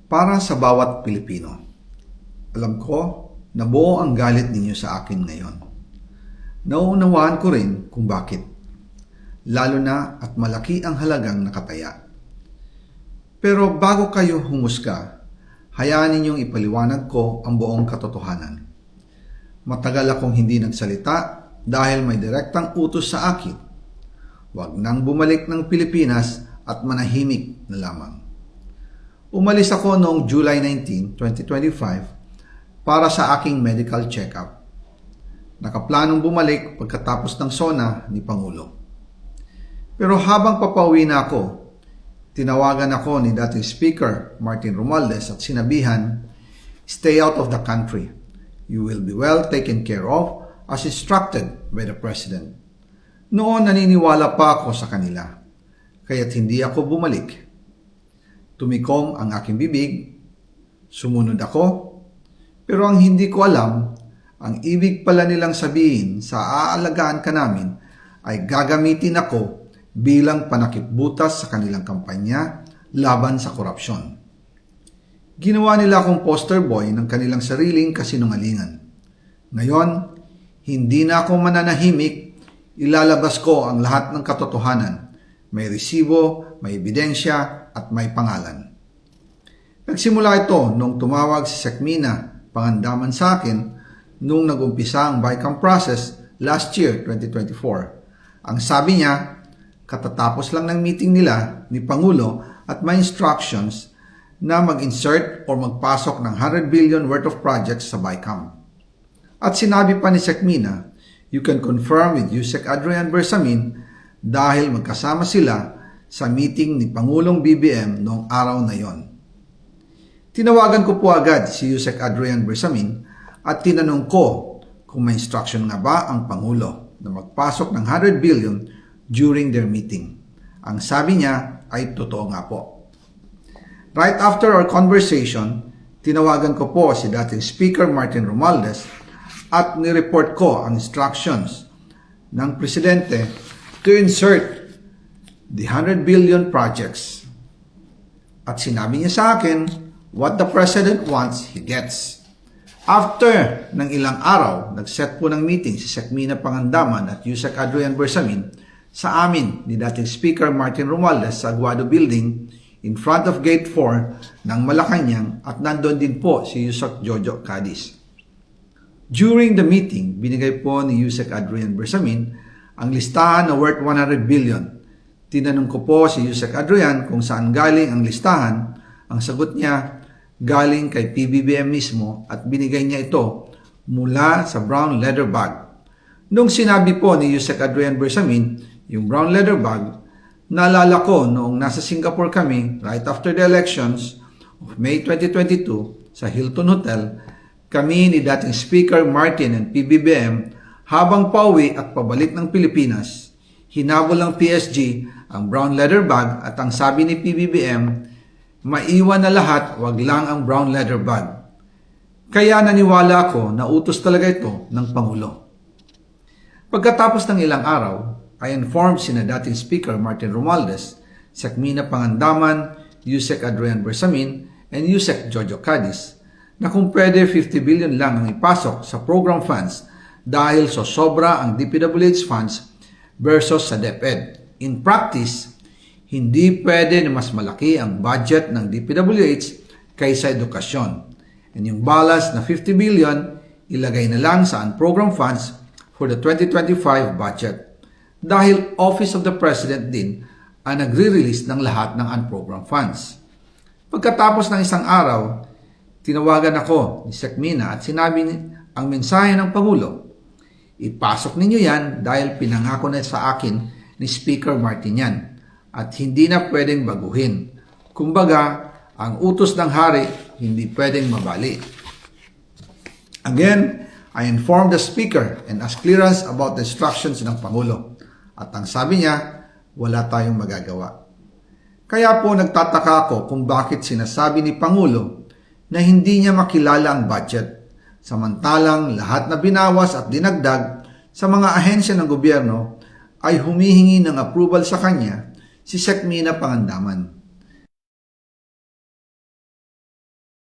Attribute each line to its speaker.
Speaker 1: Para sa bawat Pilipino. Alam ko na buo ang galit ninyo sa akin ngayon. Nauunawaan ko rin kung bakit. Lalo na at malaki ang halagang nakataya. Pero bago kayo humusga, hayaan ninyong ipaliwanag ko ang buong katotohanan. Matagal akong hindi nagsalita dahil may direktang utos sa akin. Huwag nang bumalik ng Pilipinas at manahimik na lamang. Umalis ako noong July 19, 2025 para sa aking medical check-up. Nakaplanong bumalik pagkatapos ng SONA ni Pangulo. Pero habang papauwi na ako, tinawagan ako ni dating Speaker Martin Romualdez at sinabihan, "Stay out of the country. You will be well taken care of as instructed by the President." Noon naniniwala pa ako sa kanila, kaya't hindi ako bumalik. Tumikom ang aking bibig, sumunod ako, pero ang hindi ko alam, ang ibig pala nilang sabihin sa aalagaan ka namin ay gagamitin ako bilang panakipbutas sa kanilang kampanya laban sa korupsyon. Ginawa nila akong poster boy ng kanilang sariling kasinungalingan. Ngayon, hindi na ako mananahimik, ilalabas ko ang lahat ng katotohanan. May resibo, may ebidensya, at may pangalan. Nagsimula ito nung tumawag si Sekmina Pangandaman sa akin nung nag-umpisa ang BICAM process last year, 2024. Ang sabi niya, katatapos lang ng meeting nila ni Pangulo at may instructions na mag-insert o magpasok ng 100 billion worth of projects sa BICAM. At sinabi pa ni Sekmina, you can confirm with Yusek Adrian Bersamin dahil magkasama sila sa meeting ni Pangulong BBM noong araw na yon. Tinawagan ko po agad si Yusek Adrian Bersamin at tinanong ko kung may instruction nga ba ang Pangulo na magpasok ng 100 billion during their meeting. Ang sabi niya ay totoo nga po. Right after our conversation, tinawagan ko po si dating Speaker Martin Romualdez at nireport ko ang instructions ng Presidente to insert the 100 billion projects. At sinabi niya sa akin, what the President wants, he gets. After ng ilang araw, nag-set po ng meeting si Sekmina Pangandaman at Yusek Adrian Bersamin sa amin ni dating Speaker Martin Romualdez sa Aguado Building in front of Gate 4 ng Malacanang at nandun din po si Yusek Jojo Cadiz. During the meeting, binigay po ni Yusek Adrian Bersamin ang listahan na worth 100 billion. Tinanong ko po si Yusek Adrian kung saan galing ang listahan. Ang sagot niya, galing kay PBBM mismo at binigay niya ito mula sa brown leather bag. Nung sinabi po ni Yusek Adrian Bersamin yung brown leather bag, naalala ko noong nasa Singapore kami right after the elections of May 2022 sa Hilton Hotel, kami ni dating Speaker Martin and PBBM habang pauwi at pabalik ng Pilipinas, hinabol ng PSG ang brown leather bag at ang sabi ni PBBM, maiwan na lahat, wag lang ang brown leather bag. Kaya naniwala ako na utos talaga ito ng Pangulo. Pagkatapos ng ilang araw, I informed sina dating Speaker Martin Romualdez, Sekmina Pangandaman, Yusek Adrian Bersamin, and Yusek Jojo Cadiz na kung pwede 50 billion lang ang ipasok sa program funds dahil so sobra ang DPWH funds versus sa DepEd. In practice, hindi pwede na mas malaki ang budget ng DPWH kaysa edukasyon. And yung balance na 50 billion, ilagay na lang sa unprogram funds for the 2025 budget. Dahil Office of the President din ang nagre-release ng lahat ng unprogram funds. Pagkatapos ng isang araw, tinawagan ako ni Sekmina at sinabi ang mensahe ng Pangulo. Ipasok ninyo yan dahil pinangako na sa akin ni Speaker Martin yan at hindi na pwedeng baguhin. Kumbaga, ang utos ng hari hindi pwedeng mabali. Again, I informed the Speaker and asked clearance about the instructions ng Pangulo. At ang sabi niya, wala tayong magagawa. Kaya po nagtataka ako kung bakit sinasabi ni Pangulo na hindi niya makilala ang budget. Samantalang lahat na binawas at dinagdag sa mga ahensya ng gobyerno ay humihingi ng approval sa kanya si Sekmina Pangandaman.